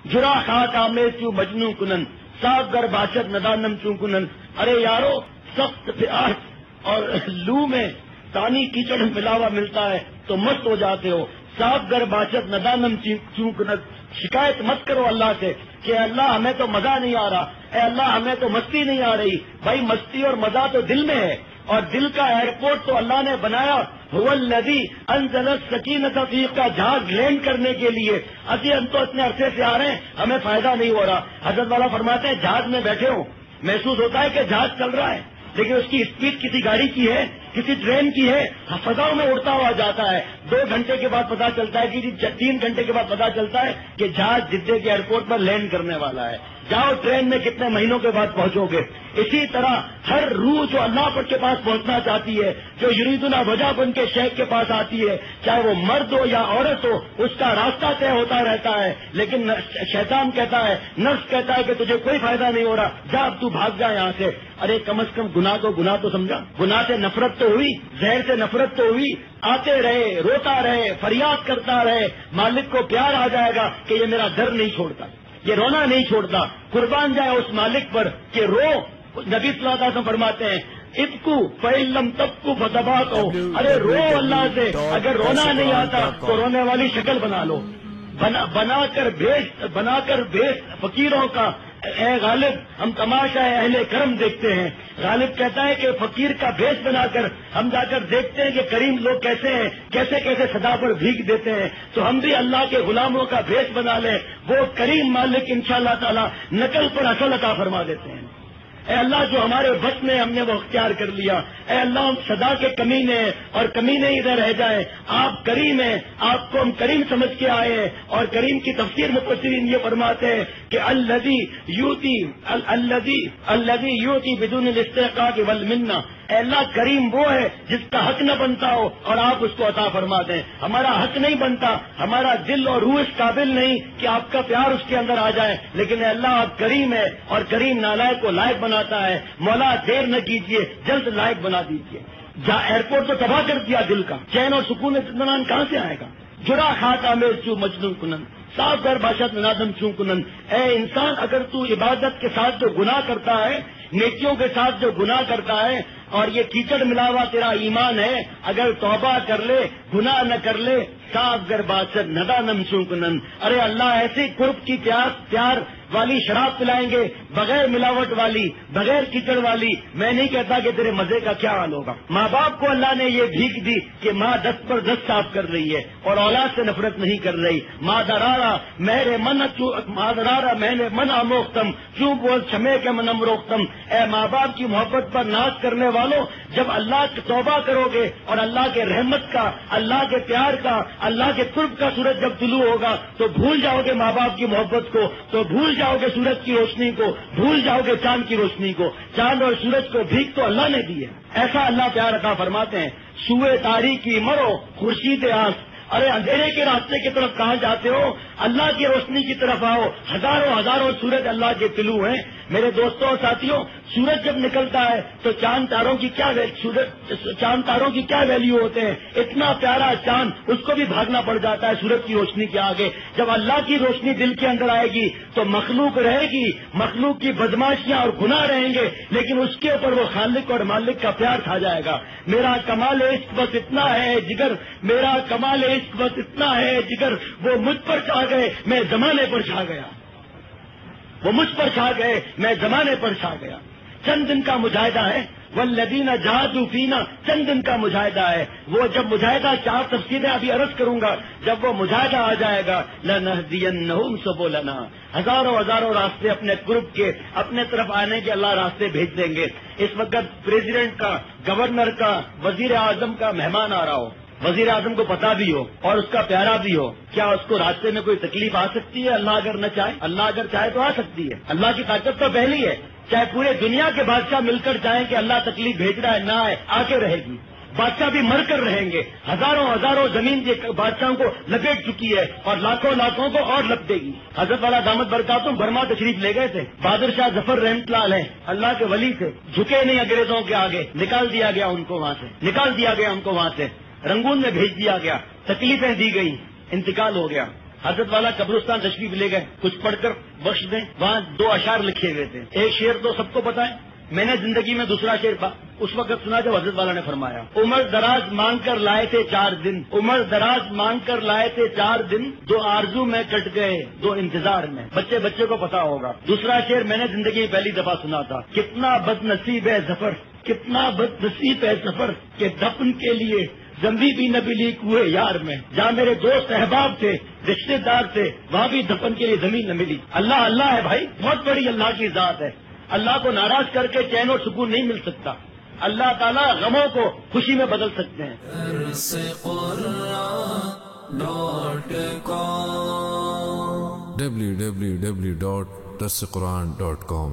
جرا خاک آمیز کیوں مجنوں کنن، صاف گر باشد ندانم چوں کنن. ارے یارو، سخت پیاس اور لو میں پانی کیچڑ ملاوا ملتا ہے تو مست ہو جاتے ہو. صاف گر باشد ندانم چوں کنن. شکایت مت کرو اللہ سے کہ اللہ ہمیں تو مزہ نہیں آ رہا، اے اللہ ہمیں تو مستی نہیں آ رہی. بھائی مستی اور مزہ تو دل میں ہے، اور دل کا ایئرپورٹ تو اللہ نے بنایا. هو الذی انزل السکینۃ فی کا جہاز لینڈ کرنے کے لیے. ہم تو اتنے عرصے سے آ رہے ہیں، ہمیں فائدہ نہیں ہو رہا. حضرت والا فرماتے ہیں جہاز میں بیٹھے ہو محسوس ہوتا ہے کہ جہاز چل رہا ہے، لیکن اس کی اسپیڈ کسی گاڑی کی ہے، کسی ٹرین کی ہے، فضاؤں میں اڑتا ہوا جاتا ہے. 2 گھنٹے کے بعد پتا چلتا ہے کہ 3 گھنٹے کے بعد پتا چلتا ہے کہ جہاز جدہ کے ایئرپورٹ پر لینڈ کرنے والا ہے. جاؤ ٹرین میں کتنے مہینوں کے بعد پہنچو گے. اسی طرح ہر روح جو اللہ پر کے پاس پہنچنا چاہتی ہے، جو یریدنا وجہ بن کے شیخ کے پاس آتی ہے، چاہے وہ مرد ہو یا عورت ہو، اس کا راستہ طے ہوتا رہتا ہے. لیکن شیطان کہتا ہے، نفس کہتا ہے کہ تجھے کوئی فائدہ نہیں ہو رہا، جا اب تو بھاگ جا یہاں سے. ارے کم از کم گناہ تو سمجھا. گناہ سے نفرت تو ہوئی، زہر سے نفرت تو ہوئی. آتے رہے، روتا رہے، فریاد کرتا رہے. مالک کو پیار آ جائے گا کہ یہ میرا در نہیں چھوڑتا، یہ رونا نہیں چھوڑتا. قربان جائے اس مالک پر کہ رو. نبی صلی اللہ علیہ وسلم فرماتے ہیں ابکو فإلم تبکو فتباکو. ارے رو اللہ سے، اگر رونا نہیں آتا تو رونے والی شکل بنا لو، بنا کر بھیس فقیروں کا. اے غالب، ہم تماشا اہل کرم دیکھتے ہیں. غالب کہتا ہے کہ فقیر کا بھیس بنا کر ہم جا کر دیکھتے ہیں کہ کریم لوگ کیسے ہیں، کیسے کیسے صدا پر بھیگ دیتے ہیں. تو ہم بھی اللہ کے غلاموں کا بھیس بنا لیں. وہ کریم مالک انشاءاللہ تعالی نقل پر اصل عطا فرما دیتے ہیں. اے اللہ جو ہمارے بس میں ہم نے وہ اختیار کر لیا، اے اللہ ہم سدا کے کمینے ہیں اور کمینے ہی رہ جائیں. آپ کریم ہیں، آپ کو ہم کریم سمجھ کے آئے ہیں. اور کریم کی تفسیر مفسرین یہ فرماتے ہیں کہ الذی یؤتی بدون الاستحقاق والمنہ. اے اللہ کریم وہ ہے جس کا حق نہ بنتا ہو اور آپ اس کو عطا فرما دیں. ہمارا حق نہیں بنتا، ہمارا دل اور روح اس قابل نہیں کہ آپ کا پیار اس کے اندر آ جائے. لیکن اے اللہ آپ کریم ہے، اور کریم نالائق کو لائق بناتا ہے. مولا دیر نہ کیجیے، جلد لائق بنا دیجیے. جہاں ایئرپورٹ تو تباہ کر دیا دل کا، چین اور سکون اطمینان کہاں سے آئے گا؟ جرا خاک آمیز چوں مجنون کنن، صاف گر باشد نادم چوں کنن. اے انسان، اگر تو عبادت کے ساتھ جو گناہ کرتا ہے، نیکیوں کے ساتھ جو گناہ کرتا ہے، اور یہ کیچڑ ملاوا تیرا ایمان ہے، اگر توبہ کر لے، گناہ نہ کر لے، صاف گر باشد ندانم چوں کنن. ارے اللہ ایسی قرب کی پیار والی شراب پلائیں گے، بغیر ملاوٹ والی، بغیر کیچڑ والی. میں نہیں کہتا کہ تیرے مزے کا کیا حال ہوگا. ماں باپ کو اللہ نے یہ بھیک دی کہ ماں 10 پر 10 صاف کر رہی ہے اور اولاد سے نفرت نہیں کر رہی. ماں درارا میں نے من آموختم کیوں بول چھمے کے من امروختم. اے ماں باپ کی محبت پر ناز کرنے والوں، جب اللہ کی توبہ کرو گے اور اللہ کے رحمت کا، اللہ کے پیار کا، اللہ کے قرب کا سورج جب طلوع ہوگا تو بھول جاؤ گے ماں باپ کی محبت کو، تو بھول جاؤ گے سورج کی روشنی کو، بھول جاؤ گے چاند کی روشنی کو. چاند اور سورج کو بھیک تو اللہ نے دی ہے. ایسا اللہ پیار عطا فرماتے ہیں. سوئے تاریکی مرو خورشید آنکھ. ارے اندھیرے کے راستے کی طرف کہاں جاتے ہو؟ اللہ کی روشنی کی طرف آؤ. ہزاروں سورج اللہ کے طلوع ہیں. میرے دوستوں اور ساتھیوں، سورج جب نکلتا ہے تو چاند تاروں کی کیا ویلیو ہوتے ہیں. اتنا پیارا چاند، اس کو بھی بھاگنا پڑ جاتا ہے سورج کی روشنی کے آگے. جب اللہ کی روشنی دل کے اندر آئے گی تو مخلوق رہے گی، مخلوق کی بدماشیاں اور گناہ رہیں گے، لیکن اس کے اوپر وہ خالق اور مالک کا پیار کھا جائے گا. میرا کمال عشق بس اتنا ہے جگر، میرا کمال عشق بس اتنا ہے جگر، وہ مجھ پر چھا گئے میں زمانے پر چھا گیا. وہ مجھ پر چھا گئے میں زمانے پر چھا گیا. چند دن کا مجاہدہ ہے. والذین جاہدوا فینا، چند دن کا مجاہدہ ہے. وہ جب مجاہدہ، 4 تفسیریں ابھی عرض کروں گا، جب وہ مجاہدہ آ جائے گا، لنہدینہم سبلنا، ہزاروں راستے اپنے قرب کے، اپنے طرف آنے کے اللہ راستے بھیج دیں گے. اس وقت پریزیڈنٹ کا، گورنر کا، وزیر اعظم کا مہمان آ رہا ہو، وزیر اعظم کو پتا بھی ہو اور اس کا پیارا بھی ہو، کیا اس کو راستے میں کوئی تکلیف آ سکتی ہے؟ اللہ اگر نہ چاہے، اللہ اگر چاہے تو آ سکتی ہے. اللہ کی طاقت تو پہلی ہے. چاہے پورے دنیا کے بادشاہ مل کر چاہیں کہ اللہ تکلیف بھیج رہا ہے، نہ آئے، آ کے رہے گی. بادشاہ بھی مر کر رہیں گے. ہزاروں زمین کے بادشاہوں کو لپیٹ چکی ہے اور لاکھوں کو اور لپٹے گی. حضرت والا دامت برکاتہم برما تشریف لے گئے تھے. بہادر شاہ ظفر رحمت اللہ علیہ اللہ کے ولی تھے، جھکے نہیں انگریزوں کے آگے. نکال دیا گیا ان کو وہاں سے، رنگون میں بھیج دیا گیا، تکلیفیں دی گئی، انتقال ہو گیا. حضرت والا قبرستان تشریف لے گئے، کچھ پڑھ کر بخش دیں، وہاں 2 اشعار لکھے ہوئے تھے. ایک شعر تو سب کو پتا ہے، میں نے زندگی میں دوسرا شعر اس وقت سنا جب حضرت والا نے فرمایا عمر دراز مانگ کر لائے تھے 4 دن، عمر دراز مانگ کر لائے تھے 4 دن، 2 آرزو میں کٹ گئے 2 انتظار میں. بچے کو پتا ہوگا. دوسرا شعر میں نے زندگی میں پہلی دفعہ سنا تھا، کتنا بد نصیب ہے ظفر، کتنا بد نصیب ہے ظفر کہ دفن کے لیے زمبی بھی نہ ملی کوئے یار میں. جہاں میرے دوست احباب تھے، رشتے دار تھے، وہاں بھی دفن کے لیے زمین نہ ملی. اللہ اللہ ہے بھائی، بہت بڑی اللہ کی ذات ہے. اللہ کو ناراض کر کے چین اور سکون نہیں مل سکتا. اللہ تعالیٰ غموں کو خوشی میں بدل سکتے ہیں. www.darsequran.com